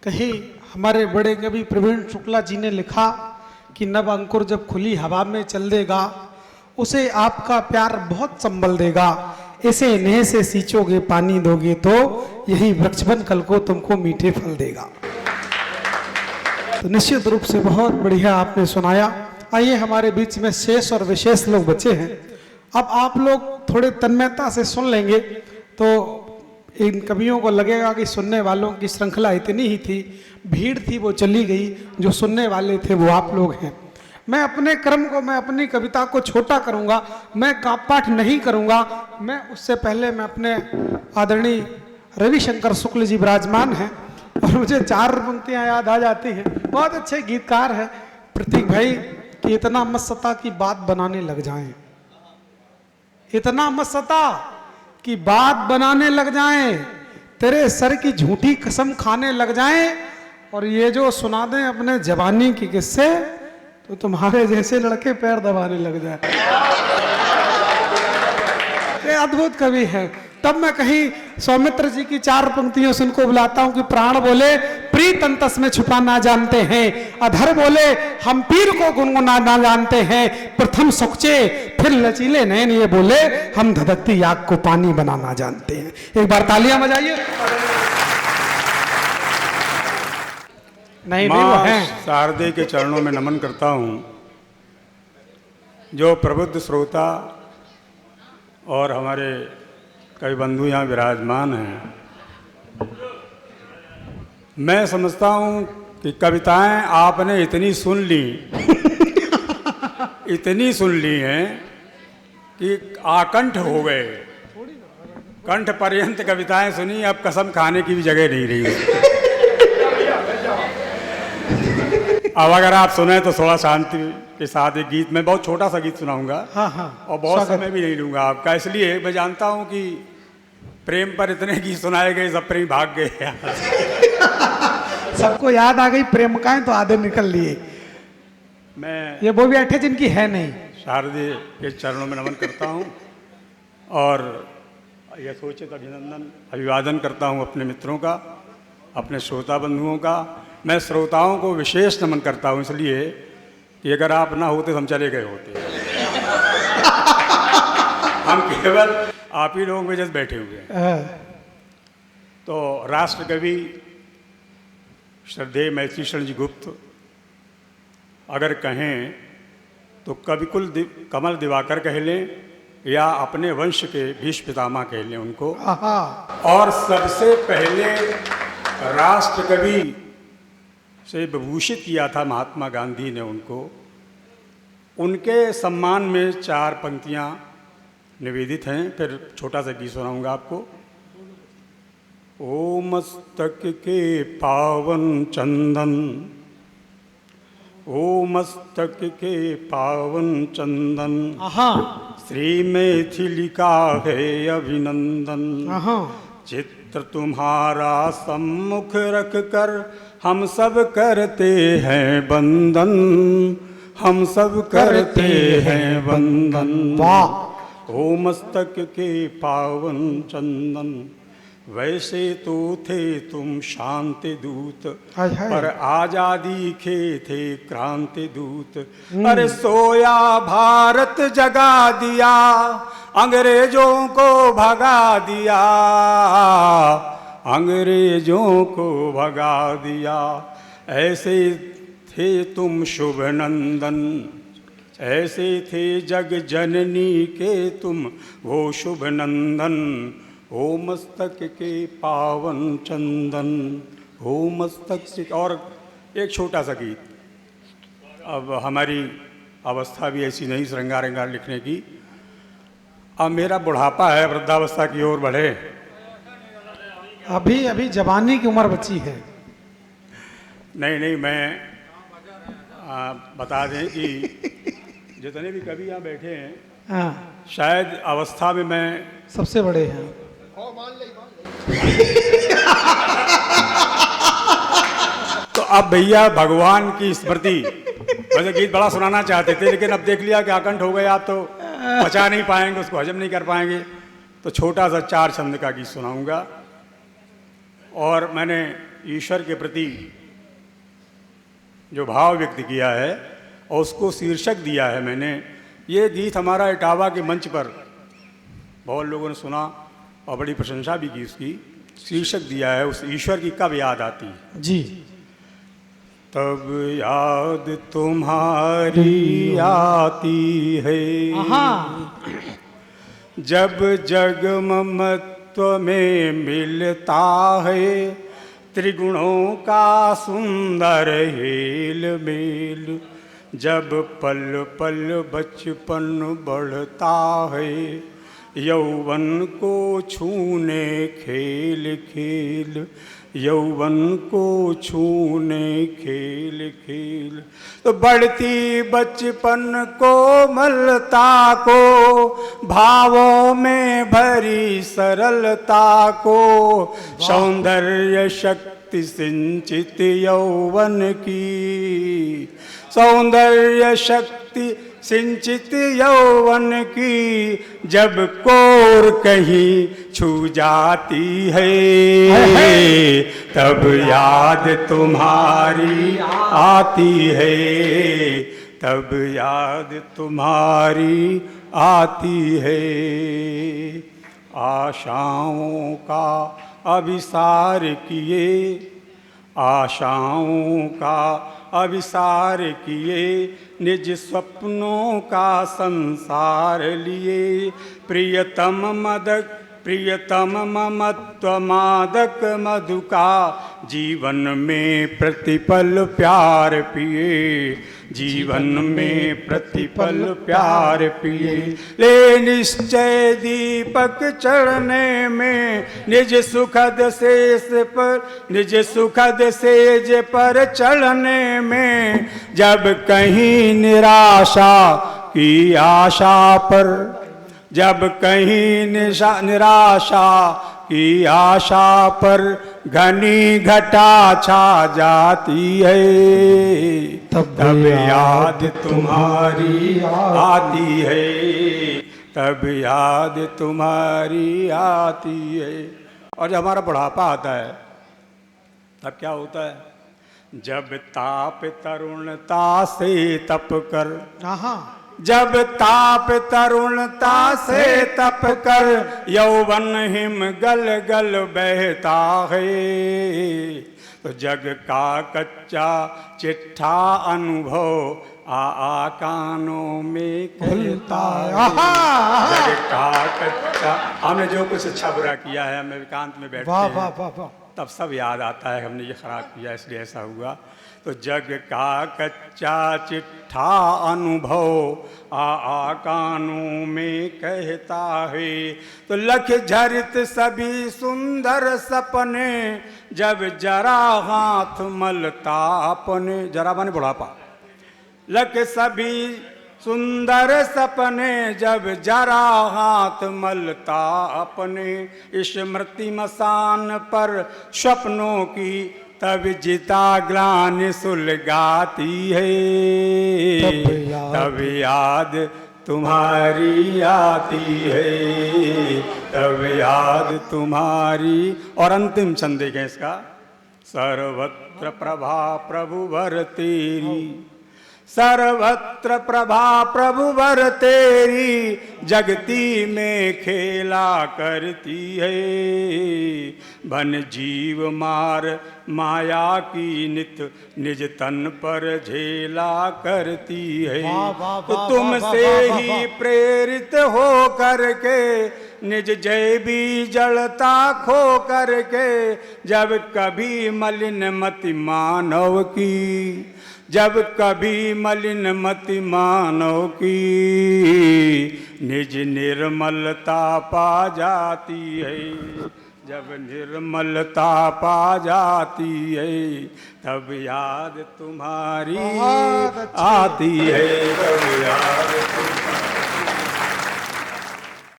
कहीं हमारे बड़े कवि प्रवीण शुक्ला जी ने लिखा कि नव अंकुर जब खुली हवा में चल देगा, उसे आपका प्यार बहुत संभल देगा। इसे नेह से सींचोगे पानी दोगे तो यही वृक्षबन कल को तुमको मीठे फल देगा। तो निश्चित रूप से बहुत बढ़िया आपने सुनाया। आइए, हमारे बीच में शेष और विशेष लोग बचे हैं। अब आप लोग थोड़े तन्मयता से सुन लेंगे तो इन कवियों को लगेगा कि सुनने वालों की श्रृंखला इतनी ही थी, भीड़ थी वो चली गई, जो सुनने वाले थे वो आप लोग हैं। मैं अपने क्रम को, मैं अपनी कविता को छोटा करूंगा, मैं काव्य पाठ नहीं करूंगा। मैं उससे पहले मैं अपने आदरणीय रविशंकर शुक्ल जी विराजमान हैं और मुझे 4 पंक्तियां याद आ जाती हैं। बहुत अच्छे गीतकार हैं प्रतीक भाई कि इतना मत सता की बात बनाने लग जाएं, इतना मत सता कि बात बनाने लग जाएं, तेरे सर की झूठी कसम खाने लग जाएं, और ये जो सुना दें अपने जवानी के किस्से तो तुम्हारे जैसे लड़के पैर दबाने लग जाए। ये अद्भुत कवि है। तब मैं कहीं सौमित्र जी की 4 पंक्तियों से उनको बुलाता हूं कि प्राण बोले प्रीत अंतस में छुपा ना जानते हैं, अधर बोले हम पीर को गुनगुना ना जानते हैं, प्रथम सुखचे फिर लचीले नैन ये बोले हम धधकती आग को पानी बनाना जानते हैं। एक बार तालियां बजाइए। नहीं वो है। शारदे के चरणों में नमन करता हूं। जो प्रबुद्ध श्रोता और हमारे कई बंधु यहाँ विराजमान हैं, मैं समझता हूँ कि कविताएं आपने इतनी सुन ली इतनी सुन ली हैं कि आकंठ हो गए, कंठ पर्यंत कविताएं सुनी, अब कसम खाने की भी जगह नहीं रही। अब अगर आप सुने तो थोड़ा शांति के साथ एक गीत, मैं बहुत छोटा सा गीत सुनाऊंगा। हाँ, और बहुत समय भी नहीं लूंगा आपका, इसलिए मैं जानता हूं कि प्रेम पर इतने गीत सुनाए गए, सब प्रेम भाग गए। सबको याद आ गई प्रेमिकाएं तो आधे निकल लिए। मैं ये वो भी बैठे जिनकी है नहीं। शारदे के चरणों में नमन करता हूं और यथोचित अभिवादन करता हूं अपने मित्रों का, अपने श्रोता बंधुओं का। मैं श्रोताओं को विशेष नमन करता हूं इसलिए कि अगर आप ना होते तो हम चले गए होते। हम केवल आप ही लोग में जैसे बैठे हुए हैं। तो राष्ट्र कवि श्रद्धेय मैथिली शरण जी गुप्त अगर कहें तो कविकुल कमल दिवाकर कह लें या अपने वंश के भीष्म पितामह कह लें उनको। और सबसे पहले राष्ट्र कवि से विभूषित किया था महात्मा गांधी ने उनको। उनके सम्मान में 4 पंक्तियां निवेदित हैं, फिर छोटा सा गीत सुनाऊंगा आपको। ओ मस्तक के पावन चंदन, ओ मस्तक के पावन चंदन, श्री मैथिली का है अभिनंदन। चित्र तुम्हारा सम्मुख रख कर हम सब करते हैं वंदन, हम सब करते हैं वंदन। ओ मस्तक के पावन चंदन, वैसे तो थे तुम शांति दूत, पर आजादी के थे क्रांति दूत। अरे सोया भारत जगा दिया, अंग्रेजों को भगा दिया, अंग्रेजों को भगा दिया। ऐसे थे तुम शुभ नंदन, ऐसे थे जग जननी के तुम वो शुभ नंदन। ओ मस्तक के पावन चंदन, ओ मस्तक से। और एक छोटा सा गीत। अब हमारी अवस्था भी ऐसी नहीं श्रृंगार रंगार लिखने की। अब मेरा बुढ़ापा है, वृद्धावस्था की ओर बढ़े। अभी अभी जवानी की उम्र बची है। नहीं, मैं बता दें कि जितने भी कवि यहाँ बैठे हैं, शायद अवस्था में मैं सबसे बड़े हैं। तो अब भैया भगवान की स्मृति, वैसे गीत बड़ा सुनाना चाहते थे लेकिन अब देख लिया कि आकंठ हो गए, आप तो पचा नहीं पाएंगे, उसको हजम नहीं कर पाएंगे, तो छोटा सा 4 छंद का गीत सुनाऊंगा। और मैंने ईश्वर के प्रति जो भाव व्यक्त किया है और उसको शीर्षक दिया है मैंने। ये गीत हमारा इटावा के मंच पर बहुत लोगों ने सुना और बड़ी प्रशंसा भी की उसकी। शीर्षक दिया है उस ईश्वर की कब याद आती है। जी। तब याद तुम्हारी आती है जब जग ममत्व में मिलता है त्रिगुणों का सुंदर हेल मेल। जब पल पल बचपन बढ़ता है यौवन को छूने खेल खेल। यौवन को छूने खेल खेल। तो बढ़ती बचपन को मलता को भावों में भरी सरलता को सौंदर्य शक्ति सिंचित यौवन की। सौंदर्य शक्ति सिंचित यौवन की जब कोर कहीं छू जाती है तब याद तुम्हारी आती है। तब याद तुम्हारी आती है। आशाओं का अभिसार किए आशाओं का अभिसार किए निज स्वप्नों का संसार लिए। प्रियतम ममत्व मादक मधु का जीवन में प्रतिपल प्यार पिए। जीवन में प्रतिपल प्यार पिए। ले निश्चय दीपक चढ़ने में निज सुखद सेज पर चढ़ने में जब कहीं निराशा की आशा पर जब कहीं निराशा की आशा पर घनी घटा छा जाती है तब याद तुम्हारी आती है। तब याद तुम्हारी आती है। और जब हमारा बुढ़ापा आता है तब क्या होता है? जब ताप तरुणता से तप कर जब ताप तरुणता से तप कर यौवन हिम गल गल बहता है तो जग का कच्चा चिट्ठा अनुभव आ कानों में कहता है। जग का कच्चा हमने जो कुछ अच्छा बुरा किया है हमें एकांत में बैठते हैं तब सब याद आता है हमने ये खराब किया इसलिए ऐसा हुआ। तो जग का कच्चा चिट्ठा अनुभव आ कानों में कहता है तो लख झरित सभी सुंदर सपने जब जरा हाथ मलता अपने। जरा माने बुढ़ापा। लख सभी सुंदर सपने जब जरा हाथ मलता अपने। स्मृति मसान पर स्वप्नों की तब जिता ग्लानि सुलगाती है तब याद तुम्हारी आती है। तब याद तुम्हारी। और अंतिम छंद देखें इसका। सर्वत्र प्रभा प्रभुवर तेरी सर्वत्र प्रभा प्रभुवर तेरी जगती में खेला करती है। बन जीव मार माया की नित निज तन पर झेला करती है। तो तुमसे ही प्रेरित हो करके निज जय भी जड़ता खो करके जब कभी मलिन मति मानव की जब कभी मलिन मति मानव की निज निर्मलता पा जाती है। जब निर्मलता पा जाती है तब याद तुम्हारी आती है। तब याद